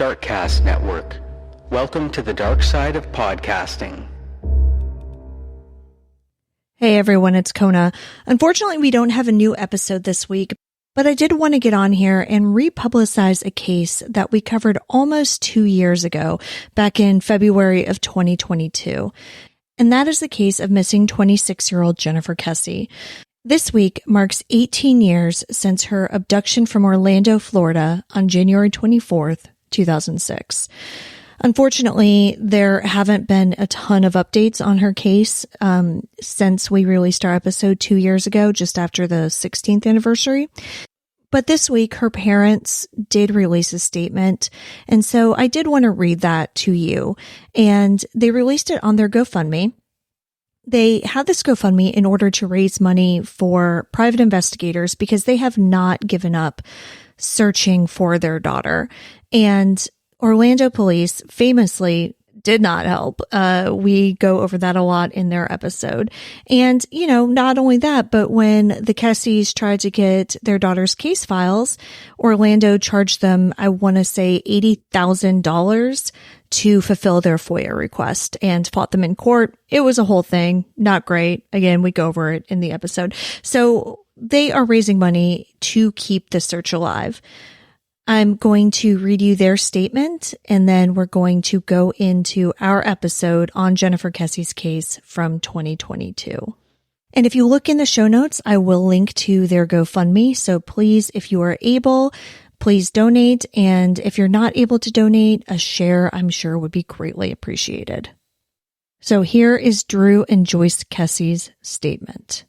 Darkcast Network. Welcome to the dark side of podcasting. Hey everyone, it's Kona. Unfortunately, we don't have a new episode this week, but I did want to get on here and republicize a case that we covered almost 2 years ago, back in February of 2022. And that is the case of missing 26-year-old Jennifer Kesse. This week marks 18 years since her abduction from Orlando, Florida on January 24th, 2006. Unfortunately, there haven't been a ton of updates on her case since we released our episode 2 years ago, just after the 16th anniversary. But this week, her parents did release a statement, and so I did want to read that to you. And they released it on their GoFundMe. They had this GoFundMe in order to raise money for private investigators because they have not given up searching for their daughter. And Orlando police famously did not help. We go over that a lot in their episode. And, not only that, but when the Kesses tried to get their daughter's case files, Orlando charged them, I want to say $80,000 to fulfill their FOIA request and fought them in court. It was a whole thing. Not great. Again, we go over it in the episode. So they are raising money to keep the search alive. I'm going to read you their statement, and then we're going to go into our episode on Jennifer Kesse's case from 2022. And if you look in the show notes, I will link to their GoFundMe. So please, if you are able, please donate. And if you're not able to donate, a share, I'm sure, would be greatly appreciated. So here is Drew and Joyce Kesse's statement.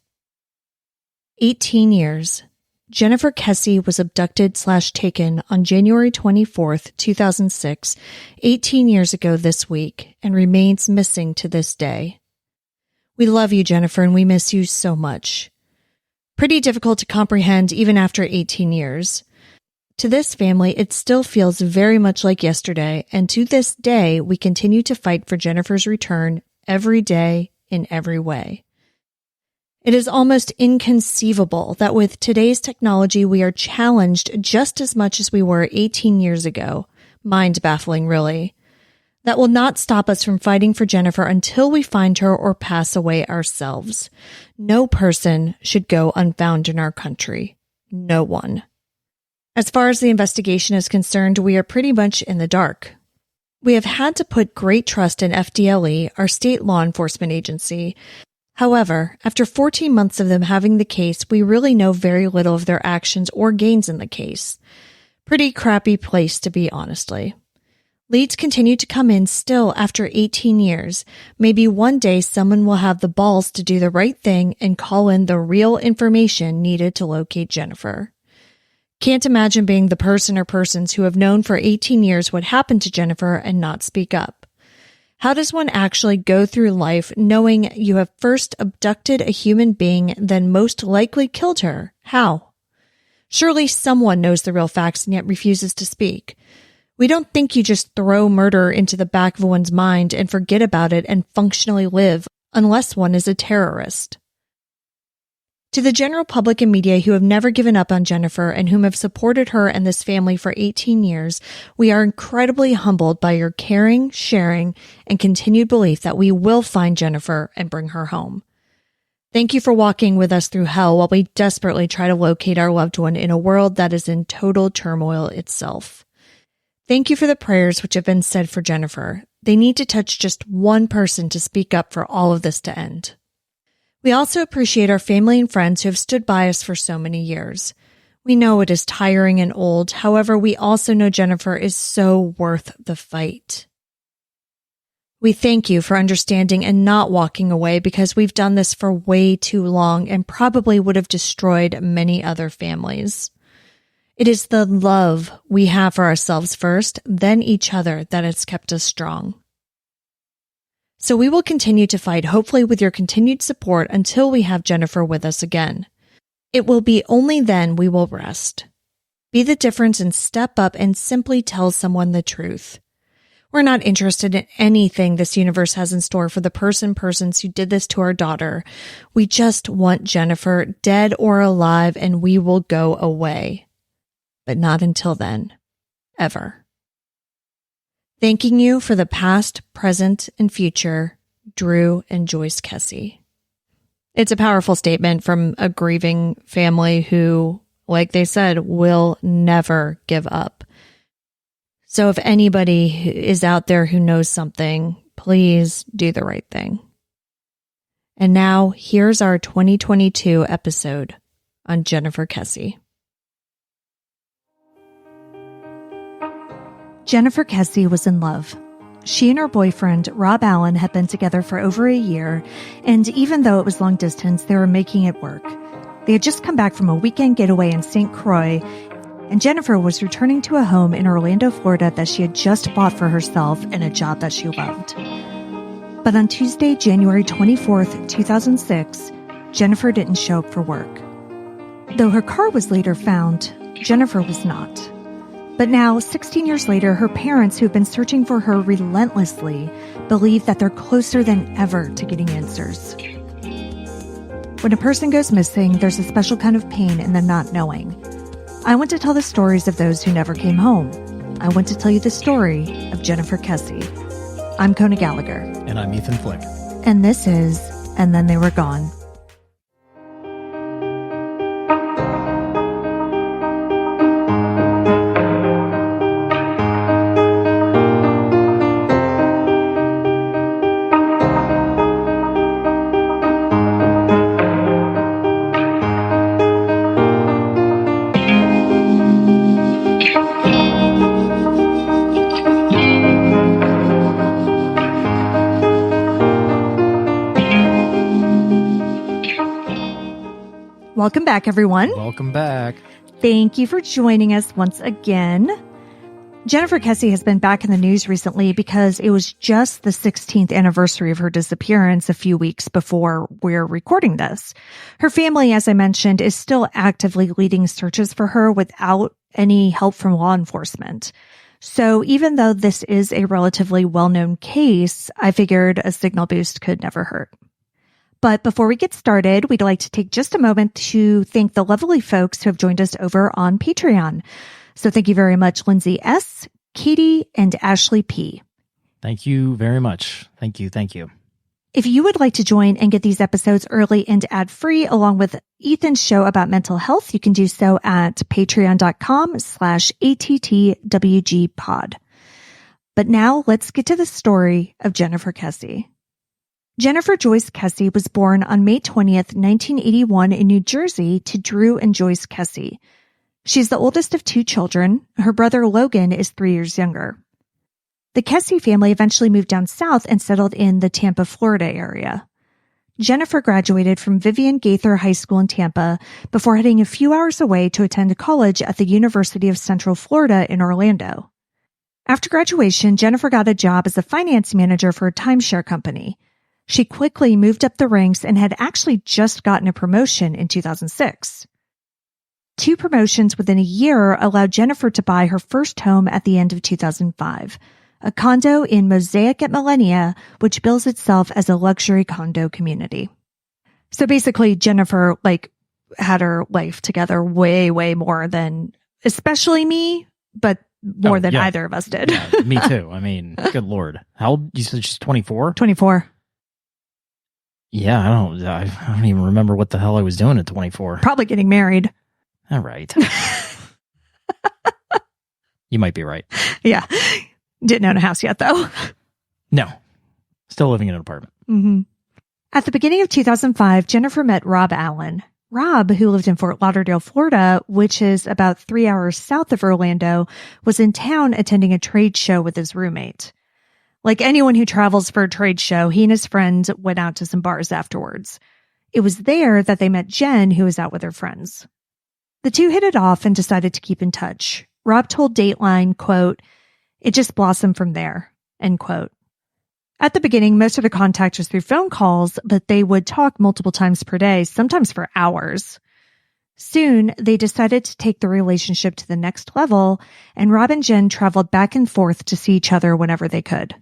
18 years. Jennifer Kesse was abducted/taken on January 24th, 2006, 18 years ago this week, and remains missing to this day. We love you, Jennifer, and we miss you so much. Pretty difficult to comprehend even after 18 years. To this family, it still feels very much like yesterday, and to this day, we continue to fight for Jennifer's return every day in every way. It is almost inconceivable that with today's technology, we are challenged just as much as we were 18 years ago. Mind-baffling, really. That will not stop us from fighting for Jennifer until we find her or pass away ourselves. No person should go unfound in our country. No one. As far as the investigation is concerned, we are pretty much in the dark. We have had to put great trust in FDLE, our state law enforcement agency. However, after 14 months of them having the case, we really know very little of their actions or gains in the case. Pretty crappy place to be, honestly. Leads continue to come in still after 18 years. Maybe one day someone will have the balls to do the right thing and call in the real information needed to locate Jennifer. Can't imagine being the person or persons who have known for 18 years what happened to Jennifer and not speak up. How does one actually go through life knowing you have first abducted a human being, then most likely killed her? How? Surely someone knows the real facts and yet refuses to speak. We don't think you just throw murder into the back of one's mind and forget about it and functionally live, unless one is a terrorist. To the general public and media who have never given up on Jennifer and whom have supported her and this family for 18 years, we are incredibly humbled by your caring, sharing, and continued belief that we will find Jennifer and bring her home. Thank you for walking with us through hell while we desperately try to locate our loved one in a world that is in total turmoil itself. Thank you for the prayers which have been said for Jennifer. They need to touch just one person to speak up for all of this to end. We also appreciate our family and friends who have stood by us for so many years. We know it is tiring and old. However, we also know Jennifer is so worth the fight. We thank you for understanding and not walking away because we've done this for way too long and probably would have destroyed many other families. It is the love we have for ourselves first, then each other, that has kept us strong. So we will continue to fight, hopefully with your continued support, until we have Jennifer with us again. It will be only then we will rest. Be the difference and step up and simply tell someone the truth. We're not interested in anything this universe has in store for the persons who did this to our daughter. We just want Jennifer, dead or alive, and we will go away. But not until then. Ever. Thanking you for the past, present, and future, Drew and Joyce Kesse. It's a powerful statement from a grieving family who, like they said, will never give up. So if anybody is out there who knows something, please do the right thing. And now, here's our 2022 episode on Jennifer Kesse. Jennifer Kesse was in love. She and her boyfriend, Rob Allen, had been together for over a year, and even though it was long distance, they were making it work. They had just come back from a weekend getaway in St. Croix, and Jennifer was returning to a home in Orlando, Florida that she had just bought for herself and a job that she loved. But on Tuesday, January 24th, 2006, Jennifer didn't show up for work. Though her car was later found, Jennifer was not. But now, 16 years later, her parents, who have been searching for her relentlessly, believe that they're closer than ever to getting answers. When a person goes missing, there's a special kind of pain in the not knowing. I want to tell the stories of those who never came home. I want to tell you the story of Jennifer Kesse. I'm Kona Gallagher. And I'm Ethan Flick. And this is And Then They Were Gone. Welcome back, everyone. Welcome back. Thank you for joining us once again. Jennifer Kesse has been back in the news recently because it was just the 16th anniversary of her disappearance a few weeks before we're recording this. Her family, as I mentioned, is still actively leading searches for her without any help from law enforcement. So even though this is a relatively well-known case, I figured a signal boost could never hurt. But before we get started, we'd like to take just a moment to thank the lovely folks who have joined us over on Patreon. So thank you very much, Lindsay S., Katie, and Ashley P. Thank you very much. Thank you. Thank you. If you would like to join and get these episodes early and ad-free, along with Ethan's show about mental health, you can do so at patreon.com/ATTWGpod. But now let's get to the story of Jennifer Kesse. Jennifer Joyce Kesse was born on May 20th, 1981 in New Jersey to Drew and Joyce Kesse. She's the oldest of two children. Her brother Logan is 3 years younger. The Kesse family eventually moved down south and settled in the Tampa, Florida area. Jennifer graduated from Vivian Gaither High School in Tampa before heading a few hours away to attend college at the University of Central Florida in Orlando. After graduation, Jennifer got a job as a finance manager for a timeshare company. She quickly moved up the ranks and had actually just gotten a promotion in 2006. 2 promotions within a year allowed Jennifer to buy her first home at the end of 2005, a condo in Mosaic at Millennia, which bills itself as a luxury condo community. So basically, Jennifer had her life together way, way more than, especially me, but more than either of us did. Yeah, me too. I mean, good Lord. How old? You said she's 24? 24. Yeah, I don't even remember what the hell I was doing at 24. Probably getting married. All right. You might be right. Yeah. Didn't own a house yet, though. No. Still living in an apartment. Mm-hmm. At the beginning of 2005, Jennifer met Rob Allen. Rob, who lived in Fort Lauderdale, Florida, which is about 3 hours south of Orlando, was in town attending a trade show with his roommate. Like anyone who travels for a trade show, he and his friend went out to some bars afterwards. It was there that they met Jen, who was out with her friends. The two hit it off and decided to keep in touch. Rob told Dateline, quote, "It just blossomed from there," end quote. At the beginning, most of the contact was through phone calls, but they would talk multiple times per day, sometimes for hours. Soon, they decided to take the relationship to the next level, and Rob and Jen traveled back and forth to see each other whenever they could.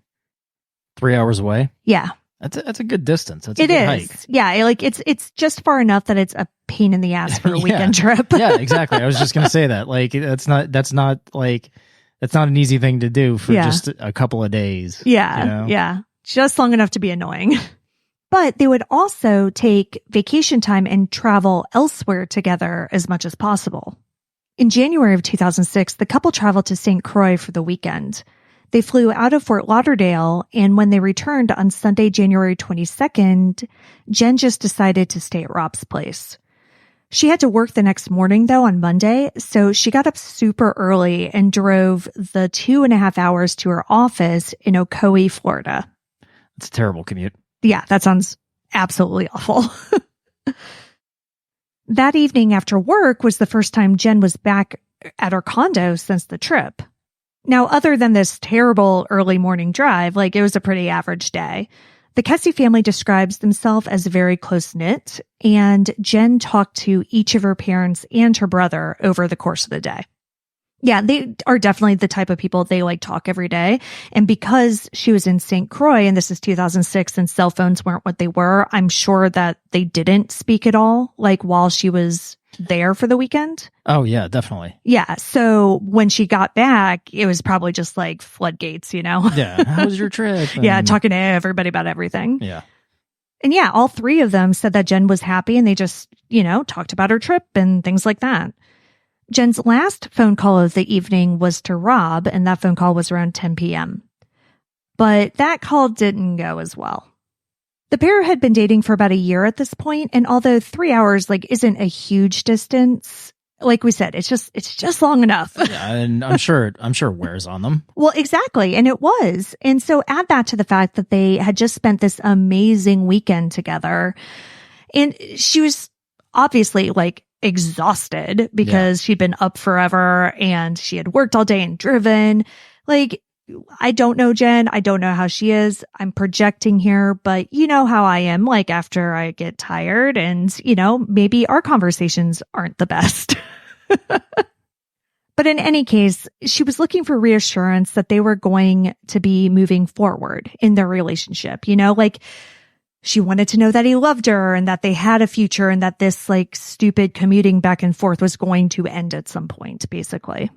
3 hours away? Yeah. That's a good distance. That's a good hike. Yeah, it's just far enough that it's a pain in the ass for a weekend trip. Yeah, exactly. I was just going to say that. That's not That's not an easy thing to do for just a couple of days. Yeah. Yeah. Just long enough to be annoying. But they would also take vacation time and travel elsewhere together as much as possible. In January of 2006, the couple traveled to St. Croix for the weekend. They flew out of Fort Lauderdale, and when they returned on Sunday, January 22nd, Jen just decided to stay at Rob's place. She had to work the next morning, though, on Monday, so she got up super early and drove the 2.5 hours to her office in Ocoee, Florida. It's a terrible commute. Yeah, that sounds absolutely awful. That evening after work was the first time Jen was back at her condo since the trip. Now, other than this terrible early morning drive, it was a pretty average day. The Kesse family describes themselves as very close-knit, and Jen talked to each of her parents and her brother over the course of the day. Yeah, they are definitely the type of people they talk every day. And because she was in St. Croix, and this is 2006 and cell phones weren't what they were, I'm sure that they didn't speak at all, while she was there for the weekend. Oh, yeah, definitely. Yeah. So when she got back, it was probably just floodgates, Yeah. How was your trip? Yeah. Talking to everybody about everything. Yeah. And yeah, all three of them said that Jen was happy and they just, talked about her trip and things like that. Jen's last phone call of the evening was to Rob, and that phone call was around 10 p.m. But that call didn't go as well. The pair had been dating for about a year at this point, and although 3 hours isn't a huge distance, like we said, it's just long enough. Yeah, and I'm sure it wears on them. Well, exactly, and it was. And so add that to the fact that they had just spent this amazing weekend together, and she was obviously exhausted because she'd been up forever and she had worked all day and driven. I don't know Jen. I don't know how she is. I'm projecting here, but you know how I am, after I get tired and, maybe our conversations aren't the best. But in any case, she was looking for reassurance that they were going to be moving forward in their relationship. She wanted to know that he loved her and that they had a future and that this stupid commuting back and forth was going to end at some point, basically.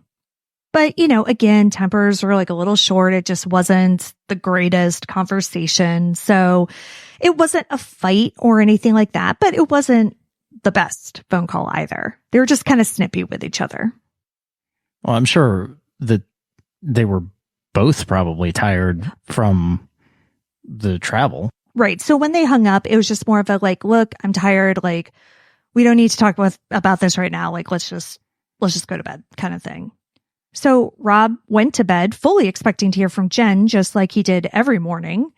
But, again, tempers were a little short. It just wasn't the greatest conversation. So it wasn't a fight or anything like that, but it wasn't the best phone call either. They were just kind of snippy with each other. Well, I'm sure that they were both probably tired from the travel. Right. So when they hung up, it was just more of a look, I'm tired. We don't need to talk about this right now. Let's just go to bed kind of thing. So Rob went to bed fully expecting to hear from Jen, just like he did every morning.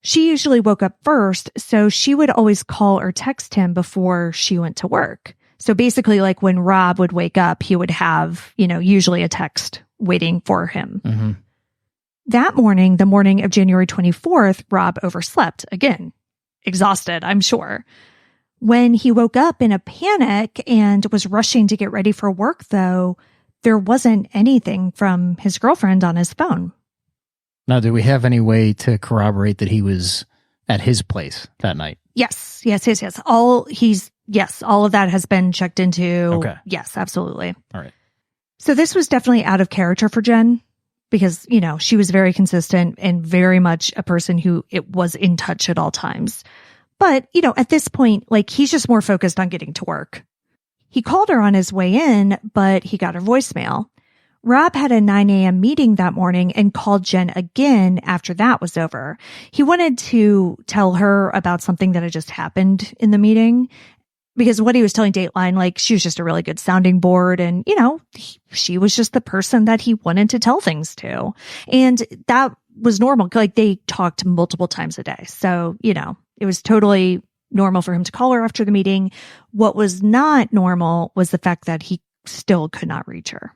She usually woke up first, so she would always call or text him before she went to work. So basically, when Rob would wake up, he would have, usually a text waiting for him. Mm-hmm. That morning, the morning of January 24th, Rob overslept again, exhausted, I'm sure. When he woke up in a panic and was rushing to get ready for work, though, there wasn't anything from his girlfriend on his phone. Now, do we have any way to corroborate that he was at his place that night? Yes. All of that has been checked into. Okay. Yes, absolutely. All right. So this was definitely out of character for Jen because, she was very consistent and very much a person who it was in touch at all times. But, at this point, he's just more focused on getting to work. He called her on his way in, but he got her voicemail. Rob had a 9 a.m. meeting that morning and called Jen again after that was over. He wanted to tell her about something that had just happened in the meeting because what he was telling Dateline, she was just a really good sounding board and, she was just the person that he wanted to tell things to. And that was normal. They talked multiple times a day. So, it was totally normal for him to call her after the meeting. What was not normal was the fact that he still could not reach her.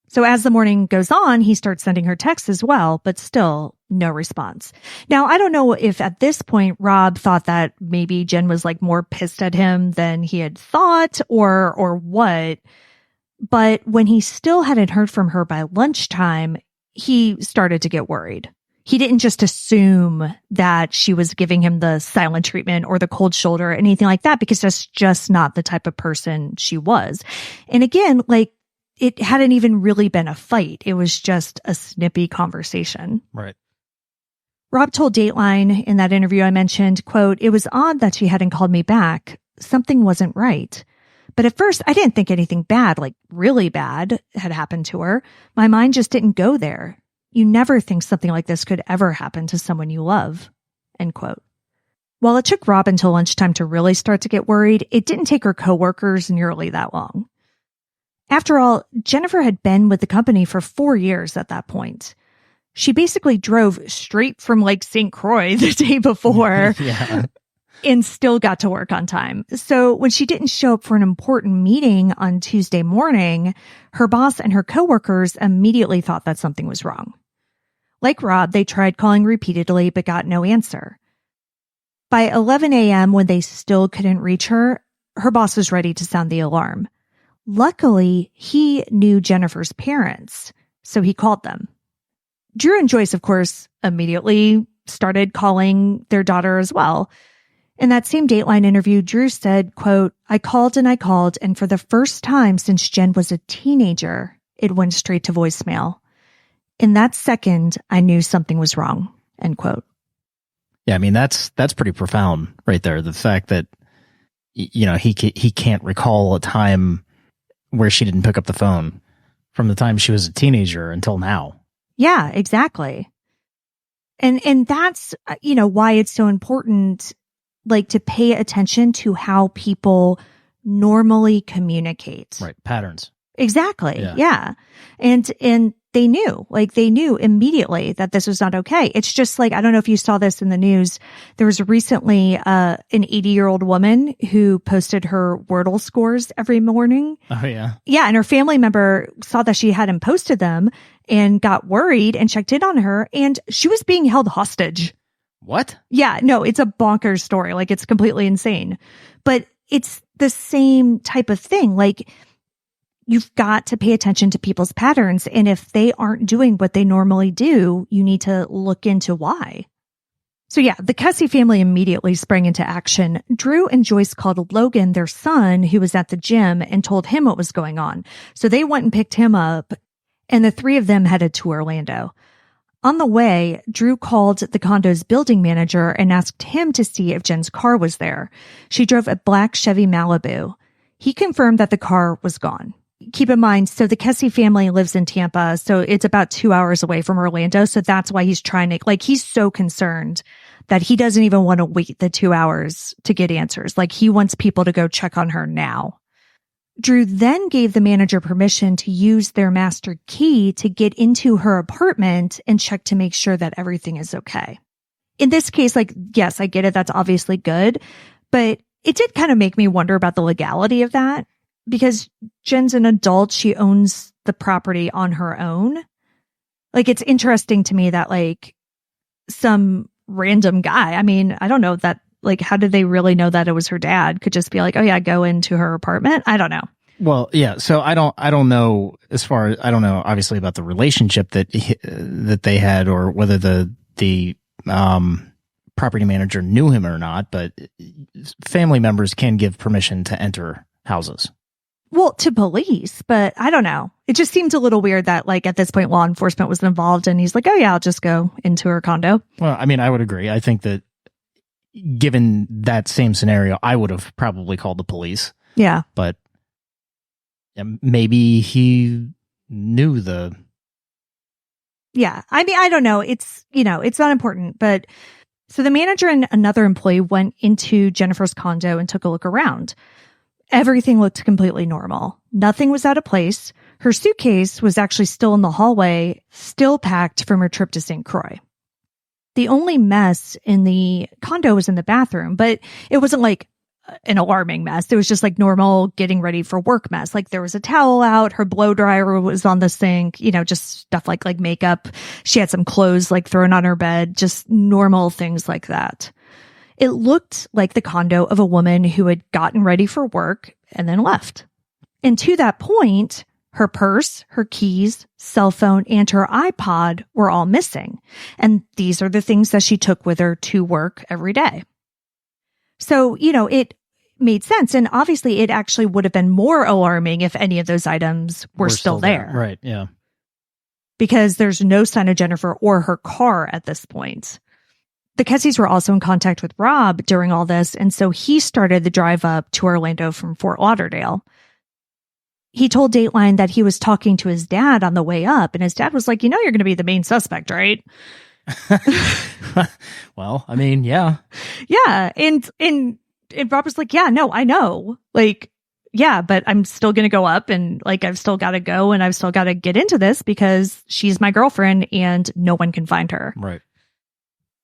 So as the morning goes on, he starts sending her texts as well, but still no response. Now, I don't know if at this point Rob thought that maybe Jen was more pissed at him than he had thought or what. But when he still hadn't heard from her by lunchtime, he started to get worried. He didn't just assume that she was giving him the silent treatment or the cold shoulder or anything like that, because that's just not the type of person she was. And again, it hadn't even really been a fight. It was just a snippy conversation. Right. Rob told Dateline in that interview I mentioned, quote, "It was odd that she hadn't called me back. Something wasn't right. But at first, I didn't think anything bad, like really bad, had happened to her. My mind just didn't go there. You never think something like this could ever happen to someone you love." End quote. While it took Rob until lunchtime to really start to get worried, it didn't take her coworkers nearly that long. After all, Jennifer had been with the company for 4 years at that point. She basically drove straight from Lake St. Croix the day before and still got to work on time. So when she didn't show up for an important meeting on Tuesday morning, her boss and her coworkers immediately thought that something was wrong. Like Rob, they tried calling repeatedly but got no answer. By 11 a.m., when they still couldn't reach her, her boss was ready to sound the alarm. Luckily, he knew Jennifer's parents, so he called them. Drew and Joyce, of course, immediately started calling their daughter as well. In that same Dateline interview, Drew said, quote, I called, and for the first time since Jen was a teenager, it went straight to voicemail. In that second, I knew something was wrong," end quote. Yeah, I mean, that's pretty profound right there. The fact that, he can't recall a time where she didn't pick up the phone from the time she was a teenager until now. Yeah, exactly. And that's, why it's so important, like, to pay attention to how people normally communicate. Right. Patterns. Exactly. Yeah. And they knew immediately that this was not okay. It's just like, I don't know if you saw this in the news. There was recently an 80-year-old woman who posted her Wordle scores every morning. Oh, yeah. Yeah. And her family member saw that she hadn't posted them and got worried and checked in on her, and she was being held hostage. What? Yeah. No, it's a bonkers story. Like, it's completely insane. But it's the same type of thing. Like, you've got to pay attention to people's patterns. And if they aren't doing what they normally do, you need to look into why. So yeah, the Kesse family immediately sprang into action. Drew and Joyce called Logan, their son, who was at the gym, and told him what was going on. So they went and picked him up, and the three of them headed to Orlando. On the way, Drew called the condo's building manager and asked him to see if Jen's car was there. She drove a black Chevy Malibu. He confirmed that the car was gone. Keep in mind, so the Kesse family lives in Tampa, so it's about 2 hours away from Orlando. So that's why he's trying to, like, he's so concerned that he doesn't even want to wait the 2 hours to get answers. Like, he wants people to go check on her now. Drew then gave the manager permission to use their master key to get into her apartment and check to make sure that everything is okay. In this case, like, yes, I get it. That's obviously good, but it did kind of make me wonder about the legality of that. Because Jen's an adult, she owns the property on her own. Like, it's interesting to me that, like, some random guy, I mean, I don't know that, like, how did they really know that it was her dad? Could just be like, oh yeah, go into her apartment. I don't know. Well, yeah. So I don't know I don't know obviously about the relationship that they had, or whether the property manager knew him or not, but family members can give permission to enter houses. Well, to police, but I don't know. It just seems a little weird that, like, at this point, law enforcement was involved, and he's like, oh yeah, I'll just go into her condo. Well, I mean, I would agree. I think that given that same scenario, I would have probably called the police. Yeah. But maybe he knew the... Yeah. I mean, I don't know. It's, it's not important, but so the manager and another employee went into Jennifer's condo and took a look around. Everything looked completely normal. Nothing was out of place. Her suitcase was actually still in the hallway, still packed from her trip to St. Croix. The only mess in the condo was in the bathroom, but it wasn't like an alarming mess. It was just like normal getting ready for work mess. Like, there was a towel out, her blow dryer was on the sink, just stuff like makeup. She had some clothes like thrown on her bed, just normal things like that. It looked like the condo of a woman who had gotten ready for work and then left. And to that point, her purse, her keys, cell phone, and her iPod were all missing. And these are the things that she took with her to work every day. So, made sense. And obviously it actually would have been more alarming if any of those items were still there. Right. Yeah. Because there's no sign of Jennifer or her car at this point. The Kesses were also in contact with Rob during all this, and so he started the drive up to Orlando from Fort Lauderdale. He told Dateline that he was talking to his dad on the way up, and his dad was like, you're going to be the main suspect, right? Well, I mean, yeah. Yeah, and Rob was like, yeah, no, I know. Like, yeah, but I'm still going to go up, and like, I've still got to go, and I've still got to get into this because she's my girlfriend and no one can find her. Right.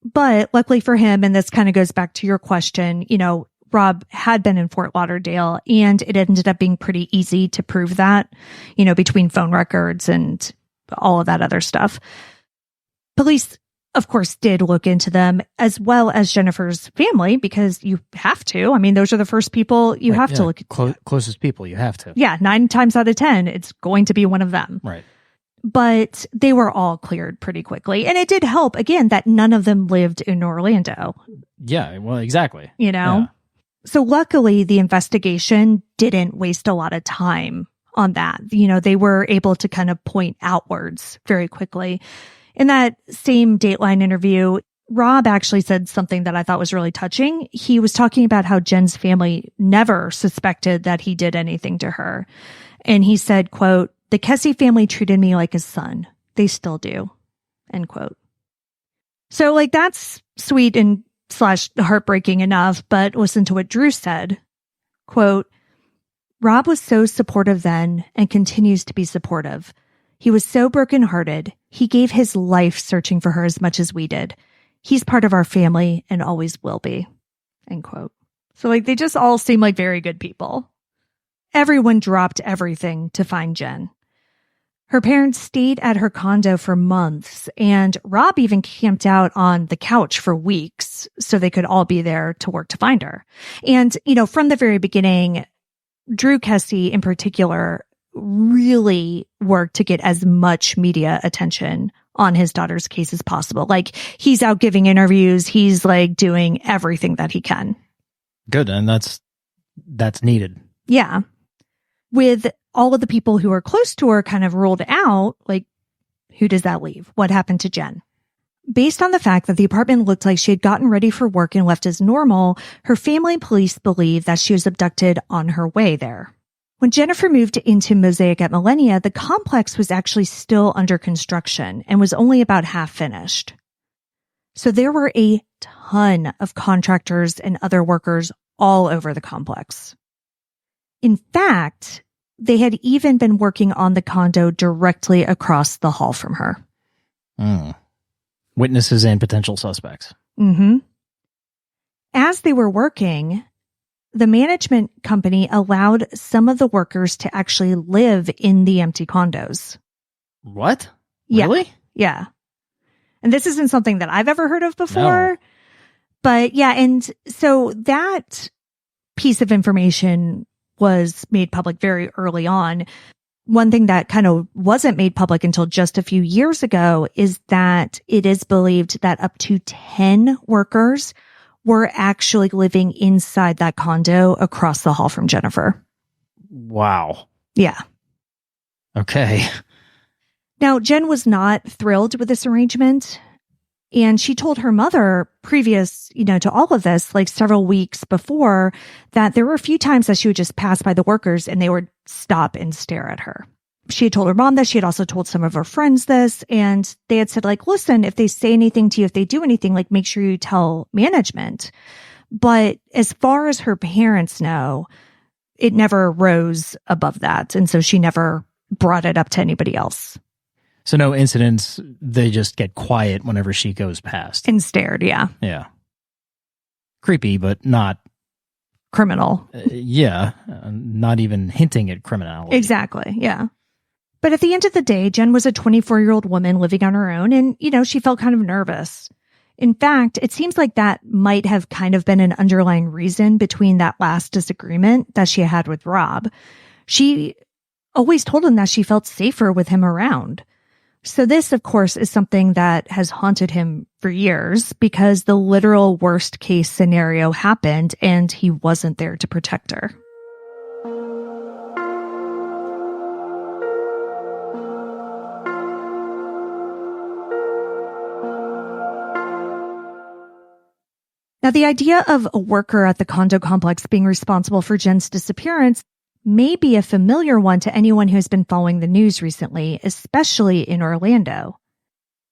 But luckily for him, and this kind of goes back to your question, Rob had been in Fort Lauderdale, and it ended up being pretty easy to prove that, between phone records and all of that other stuff. Police, of course, did look into them, as well as Jennifer's family, because you have to. I mean, those are the first people you have to look at. Closest people, you have to. Yeah, 9 times out of 10, it's going to be one of them. Right. But they were all cleared pretty quickly. And it did help, again, that none of them lived in Orlando. Yeah, well, exactly. Yeah. So luckily, the investigation didn't waste a lot of time on that. They were able to kind of point outwards very quickly. In that same Dateline interview, Rob actually said something that I thought was really touching. He was talking about how Jen's family never suspected that he did anything to her. And he said, quote, "The Kesse family treated me like a son. They still do." End quote. So that's sweet and / heartbreaking enough, but listen to what Drew said. Quote, "Rob was so supportive then and continues to be supportive. He was so brokenhearted. He gave his life searching for her as much as we did. He's part of our family and always will be." End quote. So they just all seem like very good people. Everyone dropped everything to find Jen. Her parents stayed at her condo for months, and Rob even camped out on the couch for weeks so they could all be there to work to find her. And, from the very beginning, Drew Kesse in particular really worked to get as much media attention on his daughter's case as possible. He's out giving interviews. He's doing everything that he can. Good. And that's needed. Yeah. With all of the people who are close to her kind of ruled out, who does that leave? What happened to Jen? Based on the fact that the apartment looked like she had gotten ready for work and left as normal, her family and police believe that she was abducted on her way there. When Jennifer moved into Mosaic at Millennia, the complex was actually still under construction and was only about half finished. So there were a ton of contractors and other workers all over the complex. In fact, they had even been working on the condo directly across the hall from her. Witnesses and potential suspects. Mm-hmm. As they were working, the management company allowed some of the workers to actually live in the empty condos. What? Yeah. Really? Yeah. And this isn't something that I've ever heard of before. No. But yeah, and so that piece of information was made public very early on. One thing that kind of wasn't made public until just a few years ago is that it is believed that up to 10 workers were actually living inside that condo across the hall from Jennifer. Wow. Yeah. Okay. Now, Jen was not thrilled with this arrangement. And she told her mother previous, to all of this, several weeks before, that there were a few times that she would just pass by the workers and they would stop and stare at her. She had told her mom this. She had also told some of her friends this. And they had said, listen, if they say anything to you, if they do anything, make sure you tell management. But as far as her parents know, it never rose above that. And so she never brought it up to anybody else. So no incidents, they just get quiet whenever she goes past. And stared, yeah. Yeah. Creepy, but not... criminal. Not even hinting at criminality. Exactly, yeah. But at the end of the day, Jen was a 24-year-old woman living on her own, and, she felt kind of nervous. In fact, it seems like that might have kind of been an underlying reason between that last disagreement that she had with Rob. She always told him that she felt safer with him around. So this, of course, is something that has haunted him for years because the literal worst case scenario happened and he wasn't there to protect her. Now, the idea of a worker at the condo complex being responsible for Jen's disappearance may be a familiar one to anyone who has been following the news recently, especially in Orlando.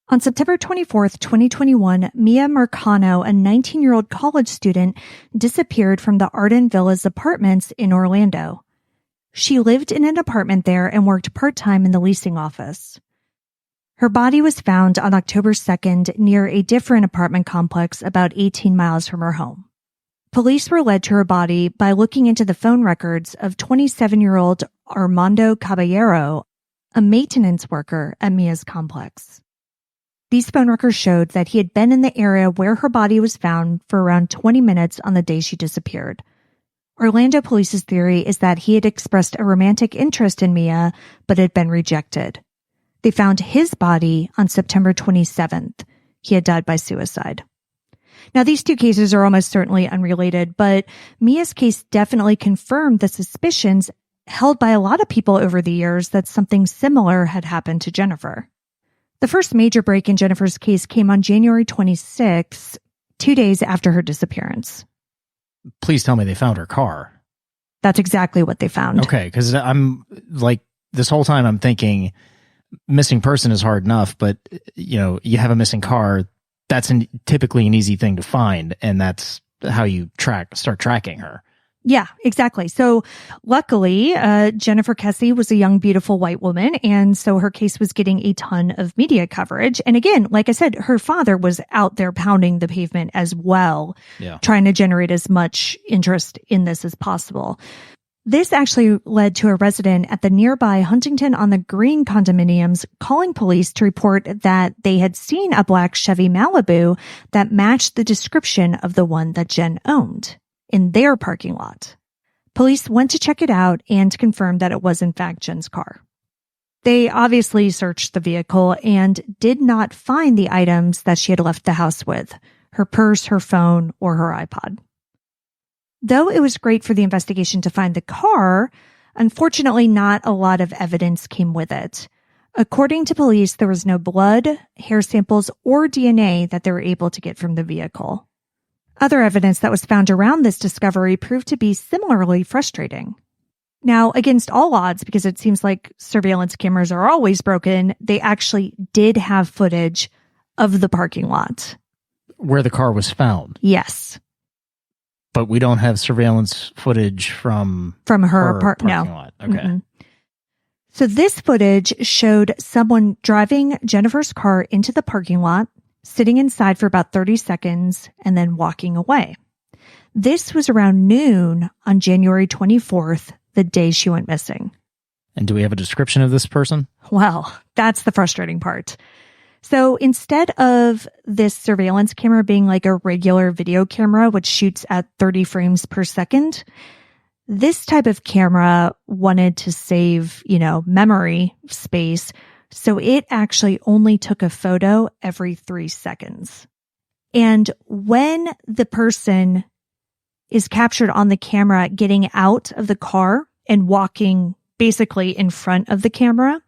On September 24th, 2021, Mia Mercano, a 19-year-old college student, disappeared from the Arden Villas apartments in Orlando. She lived in an apartment there and worked part-time in the leasing office. Her body was found on October 2nd near a different apartment complex about 18 miles from her home. Police were led to her body by looking into the phone records of 27-year-old Armando Caballero, a maintenance worker at Mia's complex. These phone records showed that he had been in the area where her body was found for around 20 minutes on the day she disappeared. Orlando police's theory is that he had expressed a romantic interest in Mia, but had been rejected. They found his body on September 27th. He had died by suicide. Now, these two cases are almost certainly unrelated, but Mia's case definitely confirmed the suspicions held by a lot of people over the years that something similar had happened to Jennifer. The first major break in Jennifer's case came on January 26th, 2 days after her disappearance. Please tell me they found her car. That's exactly what they found. Okay, because I'm like, this whole time I'm thinking missing person is hard enough, but you have a missing car. That's typically an easy thing to find, and that's how you start tracking her. Yeah, exactly. So luckily, Jennifer Kesse was a young, beautiful white woman, and so her case was getting a ton of media coverage. And again, like I said, her father was out there pounding the pavement as well, trying to generate as much interest in this as possible. This actually led to a resident at the nearby Huntington on the Green condominiums calling police to report that they had seen a black Chevy Malibu that matched the description of the one that Jen owned in their parking lot. Police went to check it out and confirmed that it was in fact Jen's car. They obviously searched the vehicle and did not find the items that she had left the house with, her purse, her phone, or her iPod. Though it was great for the investigation to find the car, unfortunately not a lot of evidence came with it. According to police, there was no blood, hair samples, or DNA that they were able to get from the vehicle. Other evidence that was found around this discovery proved to be similarly frustrating. Now, against all odds, because it seems like surveillance cameras are always broken, they actually did have footage of the parking lot. Where the car was found? Yes. But we don't have surveillance footage from her parking lot. Okay. Mm-hmm. So this footage showed someone driving Jennifer's car into the parking lot, sitting inside for about 30 seconds, and then walking away. This was around noon on January 24th, the day she went missing. And do we have a description of this person? Well, that's the frustrating part. So instead of this surveillance camera being like a regular video camera, which shoots at 30 frames per second, this type of camera wanted to save, memory space. So it actually only took a photo every 3 seconds. And when the person is captured on the camera getting out of the car and walking basically in front of the camera,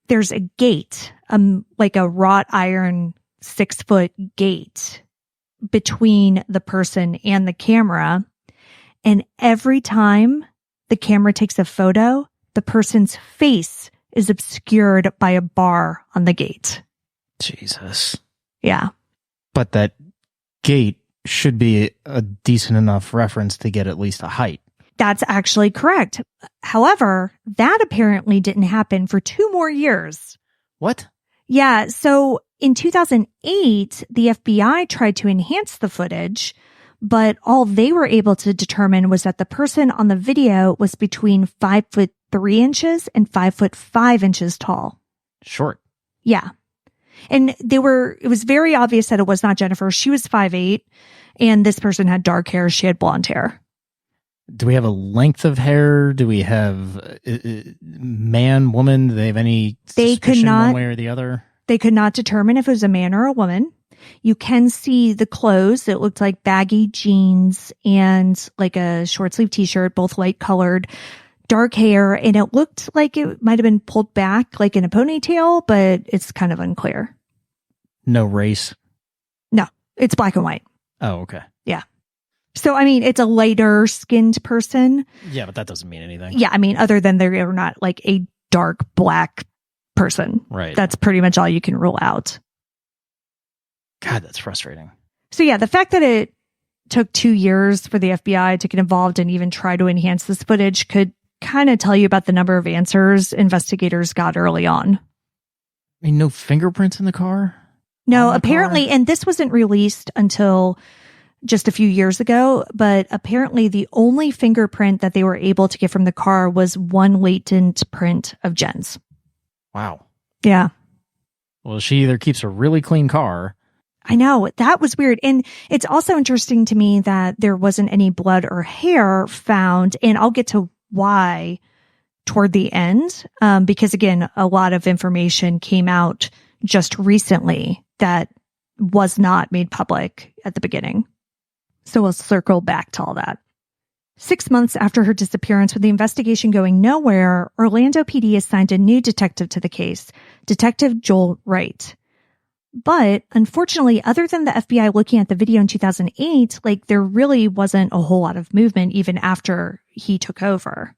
there's a gate, like a wrought iron 6-foot gate between the person and the camera. And every time the camera takes a photo, the person's face is obscured by a bar on the gate. Jesus. Yeah. But that gate should be a decent enough reference to get at least a height. That's actually correct. However, that apparently didn't happen for 2 more years. What? Yeah. So in 2008, the FBI tried to enhance the footage, but all they were able to determine was that the person on the video was between 5'3" and 5'5" tall. Short. Yeah. And it was very obvious that it was not Jennifer. She was 5'8", and this person had dark hair. She had blonde hair. Do we have a length of hair? Do we have man, woman? Do they have any suspicion one way or the other? They could not determine if it was a man or a woman. You can see the clothes. It looked like baggy jeans and like a short sleeve t-shirt, both light colored, dark hair. And it looked like it might have been pulled back like in a ponytail, but it's kind of unclear. No race? No, it's black and white. Oh, okay. Yeah. So, I mean, it's a lighter skinned person. Yeah, but that doesn't mean anything. Yeah, I mean, other than they're not like a dark black person. Right. That's pretty much all you can rule out. God, that's frustrating. So, yeah, the fact that it took 2 years for the FBI to get involved and even try to enhance this footage could kind of tell you about the number of answers investigators got early on. I mean, no fingerprints in the car? No, apparently, and this wasn't released until just a few years ago, but apparently the only fingerprint that they were able to get from the car was one latent print of Jen's. Wow. Yeah. Well, she either keeps a really clean car. I know. That was weird. And it's also interesting to me that there wasn't any blood or hair found. And I'll get to why toward the end, because again, a lot of information came out just recently that was not made public at the beginning. So we'll circle back to all that. 6 months after her disappearance, with the investigation going nowhere, Orlando PD assigned a new detective to the case, Detective Joel Wright. But unfortunately, other than the FBI looking at the video in 2008, there really wasn't a whole lot of movement even after he took over.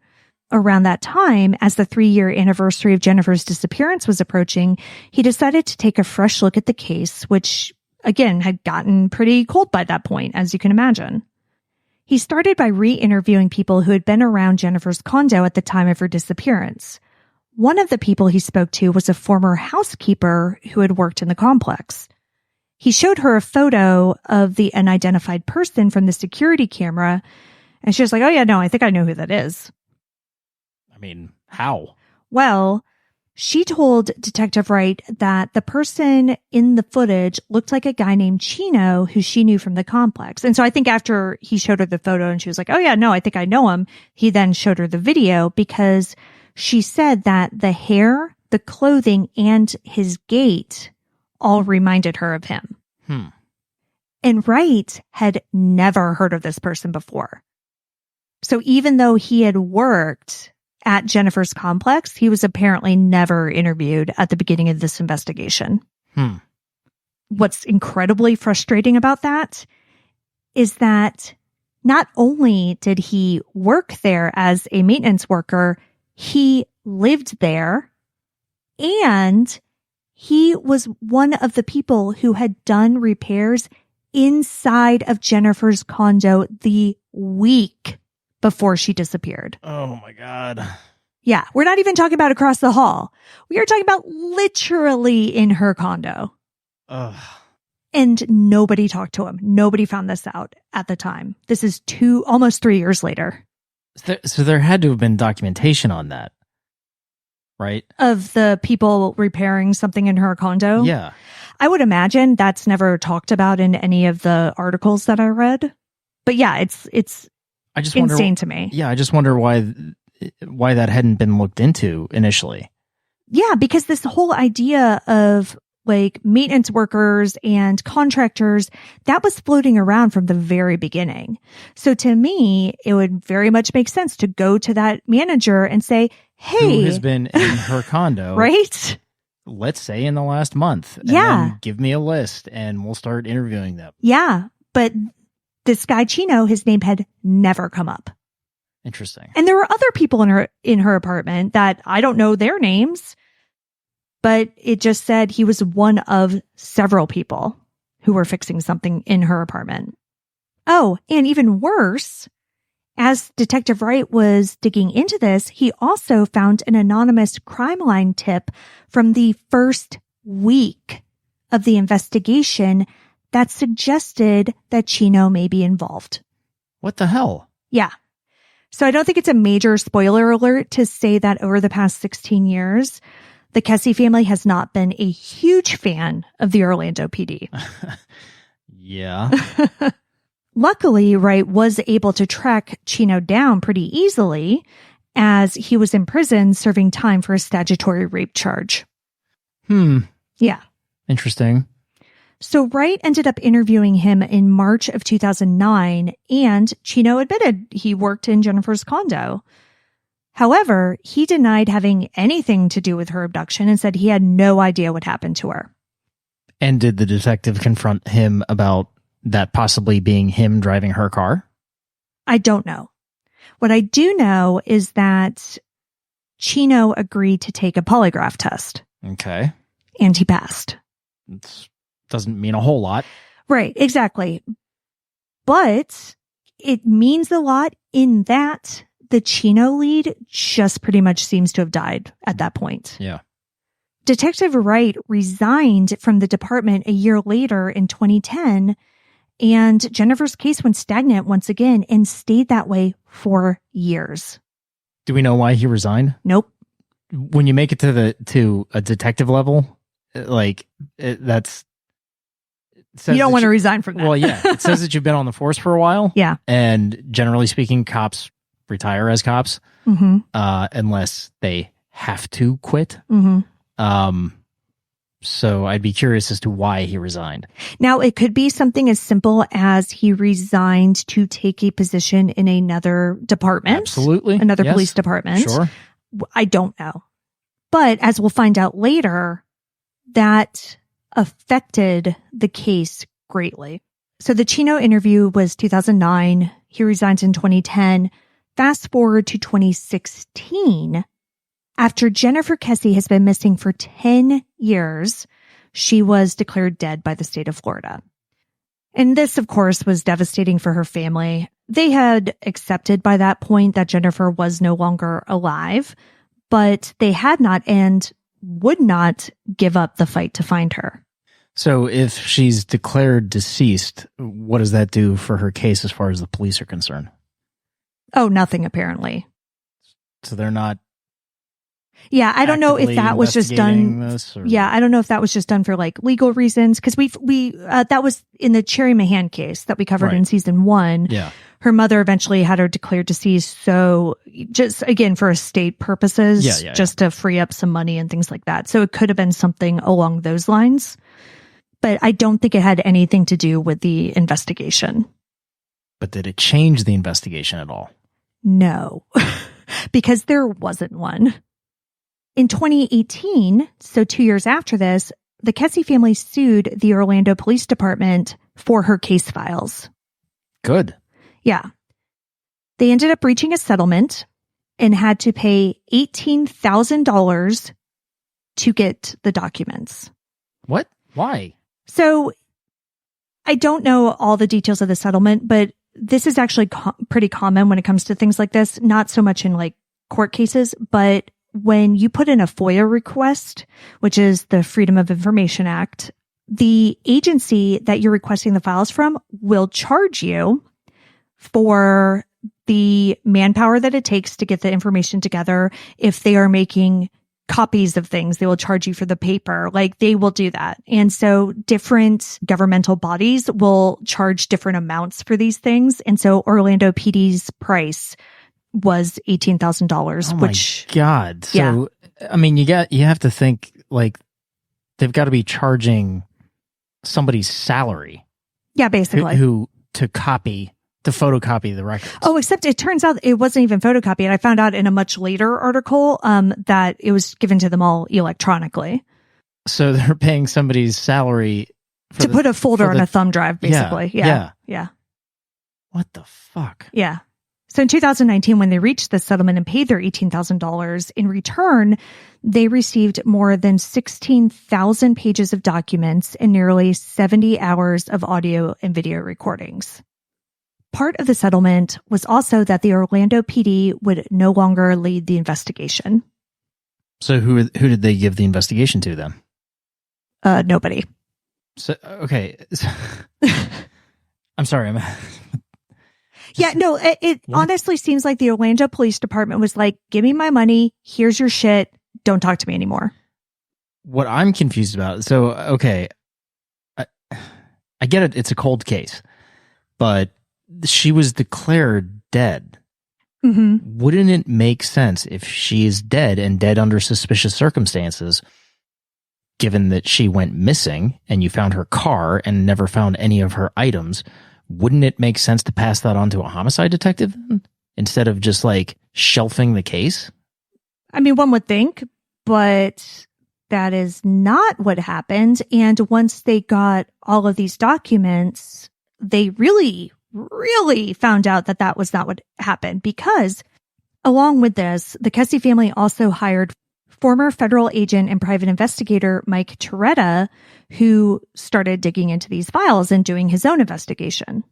Around that time, as the 3-year anniversary of Jennifer's disappearance was approaching, he decided to take a fresh look at the case, which, again, had gotten pretty cold by that point, as you can imagine. He started by re-interviewing people who had been around Jennifer's condo at the time of her disappearance. One of the people he spoke to was a former housekeeper who had worked in the complex. He showed her a photo of the unidentified person from the security camera, and she was like, "Oh yeah, no, I think I know who that is." I mean, how? Well, she told Detective Wright that the person in the footage looked like a guy named Chino who she knew from the complex. And so I think after he showed her the photo and she was like, "Oh yeah, no, I think I know him," he then showed her the video because she said that the hair, the clothing, and his gait all reminded her of him. And Wright had never heard of this person before. So even though he had worked at Jennifer's complex, he was apparently never interviewed at the beginning of this investigation. What's incredibly frustrating about that is that not only did he work there as a maintenance worker, he lived there, and he was one of the people who had done repairs inside of Jennifer's condo the week before she disappeared. Oh my God. Yeah, we're not even talking about across the hall. We are talking about literally in her condo. Ugh. And nobody talked to him. Nobody found this out at the time. This is almost 3 years later. So there had to have been documentation on that, right? Of the people repairing something in her condo? Yeah. I would imagine that's never talked about in any of the articles that I read. But yeah, it's I just insane to me. Yeah, I just wonder why that hadn't been looked into initially. Yeah, because this whole idea of maintenance workers and contractors, that was floating around from the very beginning. So to me, it would very much make sense to go to that manager and say, "Hey, who has been in her condo?" Right? Let's say in the last month. And then give me a list and we'll start interviewing them. Yeah, but this guy Chino, his name had never come up. Interesting. And there were other people in her apartment that I don't know their names, but it just said he was one of several people who were fixing something in her apartment. Oh, and even worse, as Detective Wright was digging into this, he also found an anonymous crime line tip from the first week of the investigation that suggested that Chino may be involved. What the hell? Yeah. So I don't think it's a major spoiler alert to say that over the past 16 years, the Kesse family has not been a huge fan of the Orlando PD. Yeah. Luckily, Wright was able to track Chino down pretty easily as he was in prison serving time for a statutory rape charge. Yeah. Interesting. So Wright ended up interviewing him in March of 2009, and Chino admitted he worked in Jennifer's condo. However, he denied having anything to do with her abduction and said he had no idea what happened to her. And did the detective confront him about that possibly being him driving her car? I don't know. What I do know is that Chino agreed to take a polygraph test. Okay. And he passed. It doesn't mean a whole lot. Right, exactly. But it means a lot in that the Chino lead just pretty much seems to have died at that point. Yeah. Detective Wright resigned from the department a year later in 2010, and Jennifer's case went stagnant once again and stayed that way for years. Do we know why he resigned? Nope. When you make it to a detective level, like that's you don't want to resign from that. Well, yeah, it says that you've been on the force for a while. Yeah, and generally speaking, cops retire as cops unless they have to quit. So I'd be curious as to why he resigned. Now, it could be something as simple as he resigned to take a position in another department. Absolutely. Another police department. Sure. I don't know. But as we'll find out later, that affected the case greatly. So the Chino interview was 2009. He resigns in 2010. Fast forward to 2016. After Jennifer Kesse has been missing for 10 years, she was declared dead by the state of Florida. And this, of course, was devastating for her family. They had accepted by that point that Jennifer was no longer alive, but they had not and would not give up the fight to find her. So if she's declared deceased, what does that do for her case as far as the police are concerned? Oh, nothing, apparently. So they're not. Yeah, I don't know if that was just done. Yeah, I don't know if that was just done for like legal reasons, because that was in the Cherry Mahan case that we covered in season 1. Yeah, her mother eventually had her declared deceased, so just again for estate purposes, just to free up some money and things like that. So it could have been something along those lines, but I don't think it had anything to do with the investigation. But did it change the investigation at all? No, because there wasn't one. In 2018, so 2 years after this, the Kesse family sued the Orlando Police Department for her case files. Good. Yeah. They ended up reaching a settlement and had to pay $18,000 to get the documents. What? Why? So I don't know all the details of the settlement, but this is actually pretty common when it comes to things like this. Not so much in like court cases, but when you put in a FOIA request, which is the Freedom of Information Act, the agency that you're requesting the files from will charge you for the manpower that it takes to get the information together. If they are making copies of things, they will charge you for the paper. Like they will do that. And so different governmental bodies will charge different amounts for these things. And so Orlando PD's price was $18,000, which God. So, I mean, you have to think like they've got to be charging somebody's salary. Yeah, basically. Who to photocopy the records. Oh, except it turns out it wasn't even photocopied. I found out in a much later article that it was given to them all electronically. So they're paying somebody's salary to put a folder on a thumb drive, basically. Yeah. What the fuck? Yeah. So in 2019, when they reached the settlement and paid their $18,000, in return, they received more than 16,000 pages of documents and nearly 70 hours of audio and video recordings. Part of the settlement was also that the Orlando PD would no longer lead the investigation. So who did they give the investigation to then? Nobody. So, okay. I'm sorry. Yeah, no, it honestly seems like the Orlando Police Department was like, give me my money. Here's your shit. Don't talk to me anymore. What I'm confused about. So, okay. I get it. It's a cold case, but she was declared dead. Mm-hmm. Wouldn't it make sense if she is dead and dead under suspicious circumstances, given that she went missing and you found her car and never found any of her items? Wouldn't it make sense to pass that on to a homicide detective instead of just like shelving the case? I mean, one would think, but that is not what happened. And once they got all of these documents, they really found out that that was not what happened, because along with this, the Kesse family also hired former federal agent and private investigator Mike Toretta, who started digging into these files and doing his own investigation.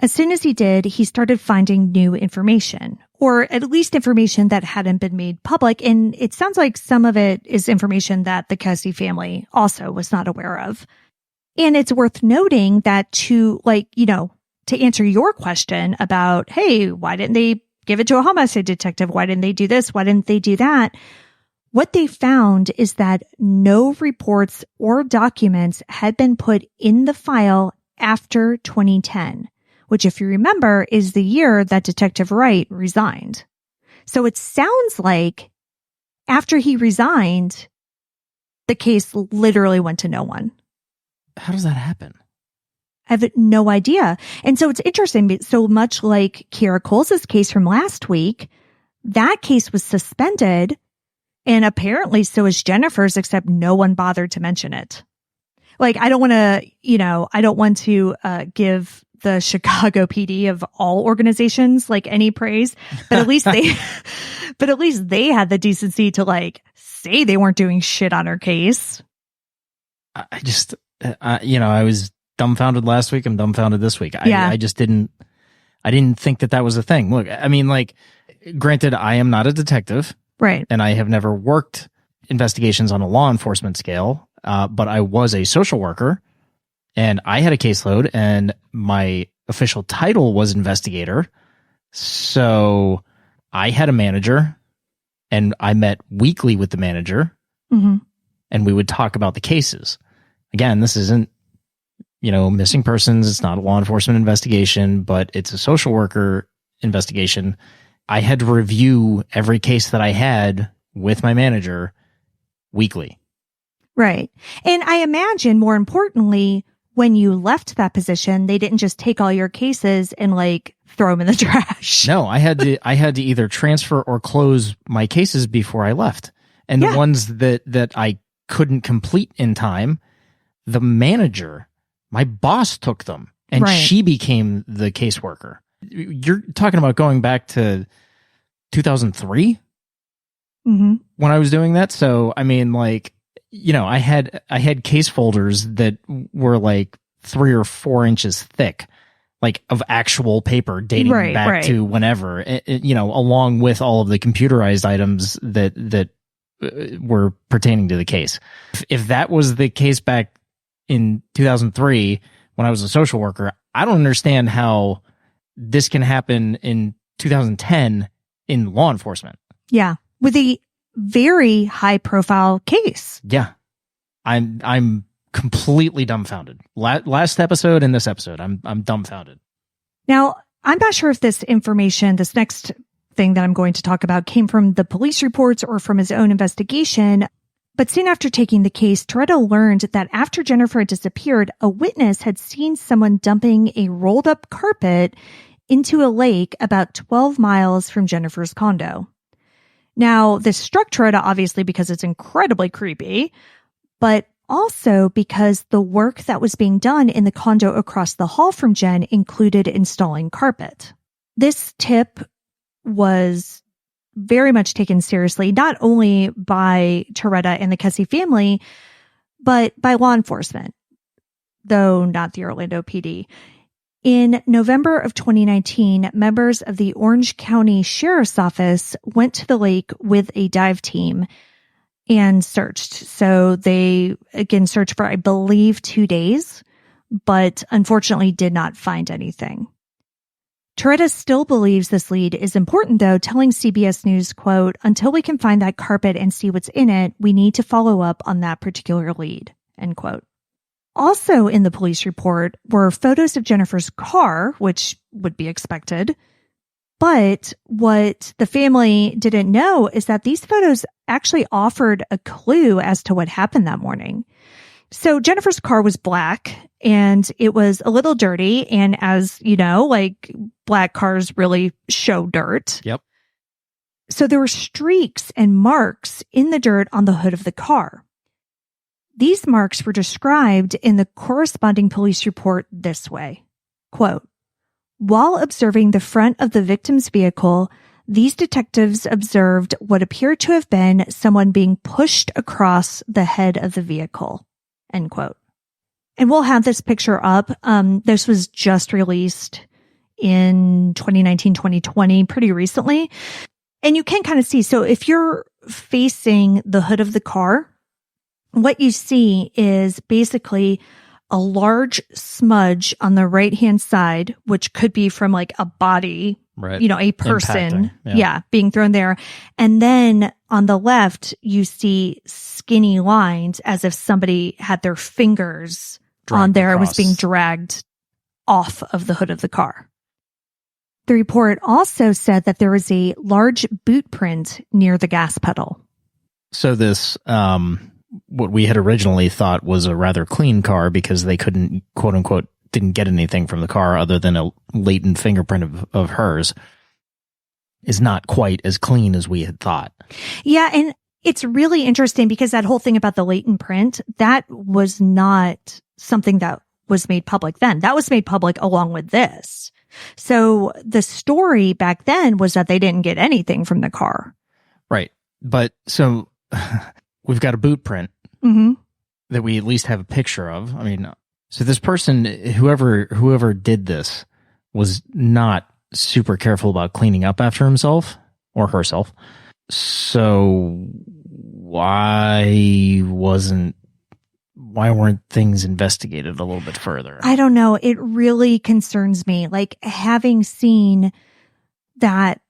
As soon as he did, he started finding new information, or at least information that hadn't been made public. And it sounds like some of it is information that the Kesse family also was not aware of. And it's worth noting that to answer your question about, hey, why didn't they give it to a homicide detective? Why didn't they do this? Why didn't they do that? What they found is that no reports or documents had been put in the file after 2010, which, if you remember, is the year that Detective Wright resigned. So it sounds like after he resigned, the case literally went to no one. How does that happen? I have no idea. And so it's interesting. So much like Kiera Coles' case from last week, that case was suspended, and apparently so is Jennifer's, except no one bothered to mention it. Like, I don't want to give the Chicago PD of all organizations like any praise, but at least they had the decency to say they weren't doing shit on her case. I just, I was dumbfounded last week. I'm dumbfounded this week. Yeah. I didn't think that was a thing. Look, I mean, granted, I am not a detective. Right. And I have never worked investigations on a law enforcement scale, but I was a social worker, and I had a caseload, and my official title was investigator. So I had a manager, and I met weekly with the manager, mm-hmm. and we would talk about the cases. Again, this isn't, missing persons. It's not a law enforcement investigation, but it's a social worker investigation. I had to review every case that I had with my manager weekly. Right. And I imagine, more importantly, when you left that position, they didn't just take all your cases and throw them in the trash. No, I had to either transfer or close my cases before I left. And the ones that I couldn't complete in time, the manager, my boss, took them, and she became the caseworker. You're talking about going back to 2003 mm-hmm. when I was doing that. So, I mean, I had case folders that were 3 or 4 inches thick, of actual paper dating back to whenever, along with all of the computerized items that were pertaining to the case. If that was the case back in 2003 when I was a social worker, I don't understand how this can happen in 2010 in law enforcement. Yeah. With a very high profile case. Yeah. I'm completely dumbfounded. Last episode and this episode, I'm dumbfounded. Now, I'm not sure if this information, this next thing that I'm going to talk about, came from the police reports or from his own investigation. But soon after taking the case, Toretta learned that after Jennifer had disappeared, a witness had seen someone dumping a rolled up carpet into a lake about 12 miles from Jennifer's condo. Now, this struck Toretta obviously because it's incredibly creepy, but also because the work that was being done in the condo across the hall from Jen included installing carpet. This tip was very much taken seriously, not only by Toretta and the Kesse family, but by law enforcement, though not the Orlando PD. In November of 2019, members of the Orange County Sheriff's Office went to the lake with a dive team and searched. So they, again, searched for, I believe, 2 days, but unfortunately did not find anything. Toretta still believes this lead is important, though, telling CBS News, quote, "Until we can find that carpet and see what's in it, we need to follow up on that particular lead," end quote. Also in the police report were photos of Jennifer's car, which would be expected. But what the family didn't know is that these photos actually offered a clue as to what happened that morning. So Jennifer's car was black and it was a little dirty. And as you know, like black cars really show dirt. Yep. So there were streaks and marks in the dirt on the hood of the car. These marks were described in the corresponding police report this way, quote, "While observing the front of the victim's vehicle, these detectives observed what appeared to have been someone being pushed across the head of the vehicle," end quote. And we'll have this picture up. This was just released in 2019, 2020, pretty recently. And you can kind of see, so if you're facing the hood of the car, what you see is basically a large smudge on the right-hand side, which could be from like a body, right, a person, impacting, being thrown there. And then on the left, you see skinny lines as if somebody had their fingers on there and was being dragged off of the hood of the car. The report also said that there was a large boot print near the gas pedal. So this, what we had originally thought was a rather clean car because they couldn't, quote unquote, didn't get anything from the car other than a latent fingerprint of hers, is not quite as clean as we had thought. Yeah. And it's really interesting because that whole thing about the latent print, that was not something that was made public then. That was made public along with this. So the story back then was that they didn't get anything from the car. Right. But so we've got a boot print that we at least have a picture of. I mean, so this person, whoever did this was not super careful about cleaning up after himself or herself. So why weren't things investigated a little bit further? I don't know. It really concerns me. Like, having seen that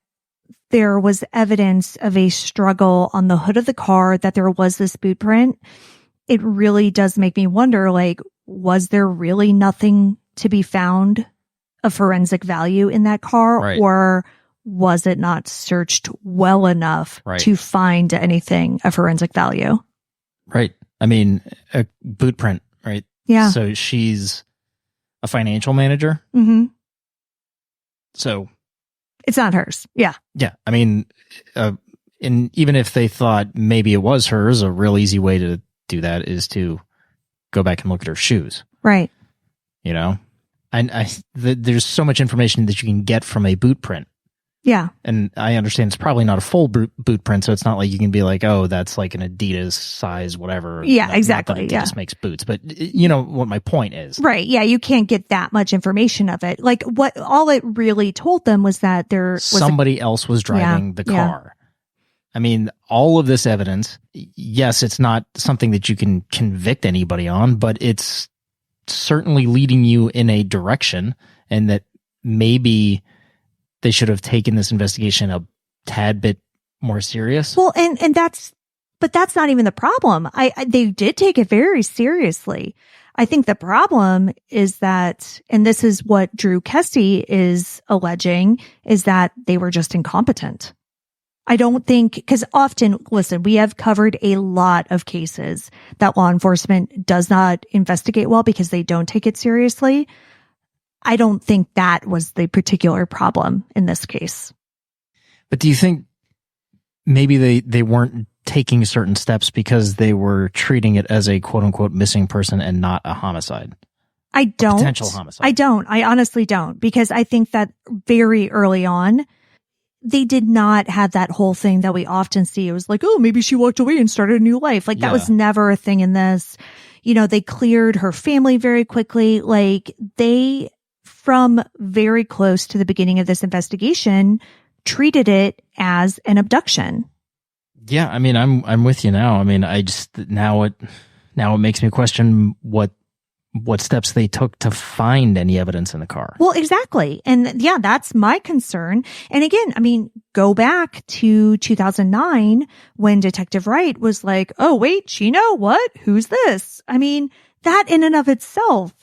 there was evidence of a struggle on the hood of the car, that there was this boot print, it really does make me wonder, like, was there really nothing to be found of forensic value in that car? Right. Or was it not searched well enough to find anything of forensic value? Right. I mean, a boot print, right? Yeah. So she's a financial manager. Mm-hmm. So it's not hers. Yeah. Yeah. I mean, and even if they thought maybe it was hers, a real easy way to do that is to go back and look at her shoes. Right. You know, there's so much information that you can get from a boot print. Yeah. And I understand it's probably not a full boot print, so it's not like you can be like, oh, that's like an Adidas size, whatever. Yeah, exactly. Not that Adidas makes boots, but you know what my point is. Right. Yeah. You can't get that much information of it. Like, what all it really told them was that there was somebody else was driving the car. I mean, all of this evidence, yes, it's not something that you can convict anybody on, but it's certainly leading you in a direction, and that maybe they should have taken this investigation a tad bit more serious. Well, and that's not even the problem. They did take it very seriously. I think the problem is that, and this is what Drew Kesse is alleging, is that they were just incompetent. I don't think, because often, listen, we have covered a lot of cases that law enforcement does not investigate well because they don't take it seriously. I don't think that was the particular problem in this case. But do you think maybe they weren't taking certain steps because they were treating it as a quote unquote missing person and not a homicide? I don't. Potential homicide. I don't. I honestly don't, because I think that very early on, they did not have that whole thing that we often see. It was like, oh, maybe she walked away and started a new life. Like, that was never a thing in this. You know, they cleared her family very quickly. Like, they, from very close to the beginning of this investigation, treated it as an abduction. Yeah, I mean, I'm with you now. I mean, I just now it makes me question what steps they took to find any evidence in the car. Well, exactly. And yeah, that's my concern. And again, I mean, go back to 2009 when Detective Wright was like, oh, wait, Chino, what? Who's this? I mean, That in and of itself.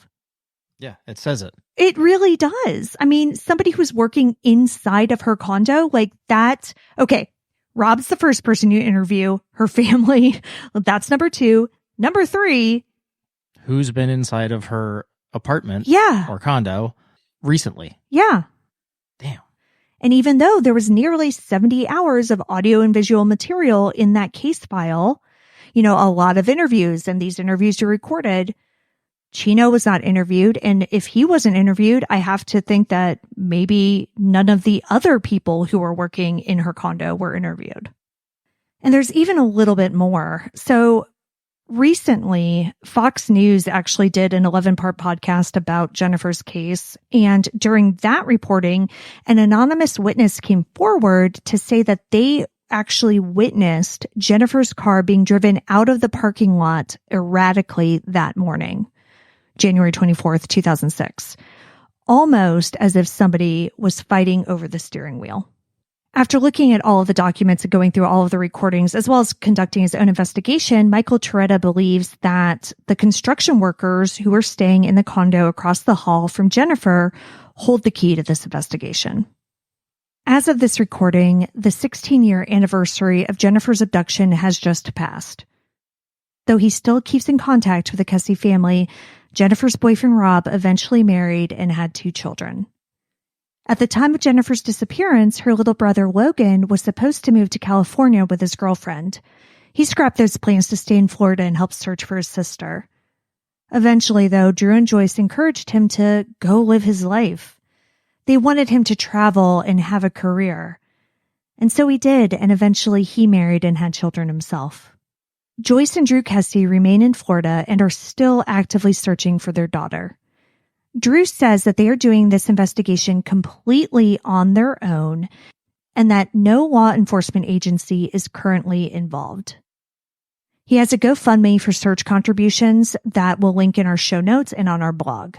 Yeah, it says it. It really does. I mean, somebody who's working inside of her condo, like that. Okay, Rob's the first person you interview. Her family, that's number 2. Number 3. Who's been inside of her apartment or condo recently? Yeah. Damn. And even though there was nearly 70 hours of audio and visual material in that case file, a lot of interviews, and these interviews are recorded, Chino was not interviewed. And if he wasn't interviewed, I have to think that maybe none of the other people who were working in her condo were interviewed. And there's even a little bit more. So recently, Fox News actually did an 11-part podcast about Jennifer's case. And during that reporting, an anonymous witness came forward to say that they actually witnessed Jennifer's car being driven out of the parking lot erratically that morning, January 24th, 2006, almost as if somebody was fighting over the steering wheel. After looking at all of the documents and going through all of the recordings, as well as conducting his own investigation, Michael Toretta believes that the construction workers who were staying in the condo across the hall from Jennifer hold the key to this investigation. As of this recording, the 16-year anniversary of Jennifer's abduction has just passed. Though he still keeps in contact with the Kesse family, Jennifer's boyfriend Rob eventually married and had 2 children. At the time of Jennifer's disappearance, her little brother Logan was supposed to move to California with his girlfriend. He scrapped those plans to stay in Florida and help search for his sister. Eventually, though, Drew and Joyce encouraged him to go live his life. They wanted him to travel and have a career. And so he did, and eventually he married and had children himself. Joyce and Drew Kesse remain in Florida and are still actively searching for their daughter. Drew says that they are doing this investigation completely on their own and that no law enforcement agency is currently involved. He has a GoFundMe for search contributions that we'll link in our show notes and on our blog.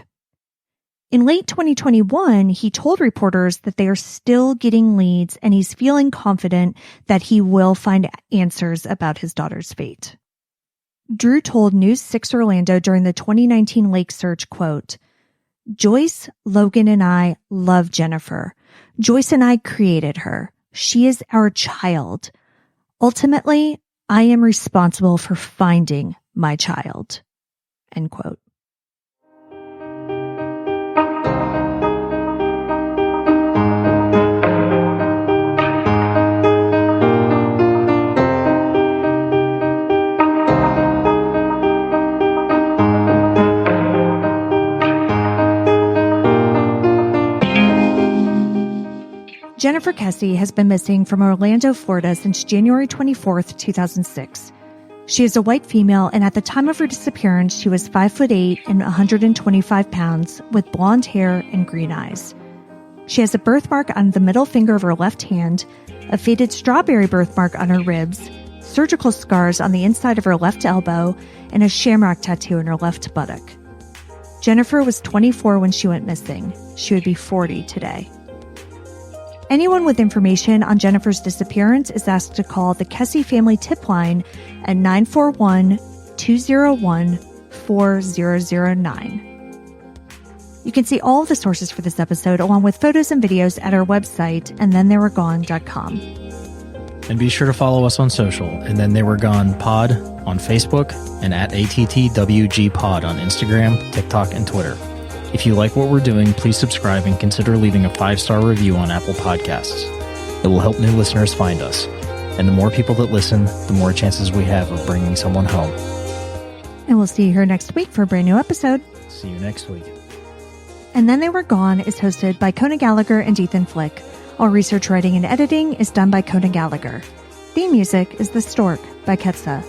In late 2021, he told reporters that they are still getting leads and he's feeling confident that he will find answers about his daughter's fate. Drew told News 6 Orlando during the 2019 lake search, quote, "Joyce, Logan, and I love Jennifer. Joyce and I created her. She is our child. Ultimately, I am responsible for finding my child." End quote. Jennifer Kesse has been missing from Orlando, Florida since January 24th, 2006. She is a white female, and at the time of her disappearance, she was 5'8" and 125 pounds with blonde hair and green eyes. She has a birthmark on the middle finger of her left hand, a faded strawberry birthmark on her ribs, surgical scars on the inside of her left elbow, and a shamrock tattoo on her left buttock. Jennifer was 24 when she went missing. She would be 40 today. Anyone with information on Jennifer's disappearance is asked to call the Kesse family tip line at 941-201-4009. You can see all of the sources for this episode along with photos and videos at our website, andthentheyweregone.com. And be sure to follow us on social, And Then They Were Gone Pod on Facebook and at ATTWG Pod on Instagram, TikTok, and Twitter. If you like what we're doing, please subscribe and consider leaving a 5-star review on Apple Podcasts. It will help new listeners find us. And the more people that listen, the more chances we have of bringing someone home. And we'll see you here next week for a brand new episode. See you next week. And Then They Were Gone is hosted by Kona Gallagher and Ethan Flick. All research, writing, and editing is done by Kona Gallagher. Theme music is The Stork by Kesse.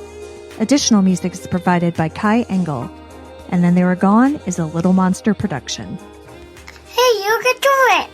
Additional music is provided by Kai Engel. And Then They Were Gone is a Little Monster production. Hey, you can do it!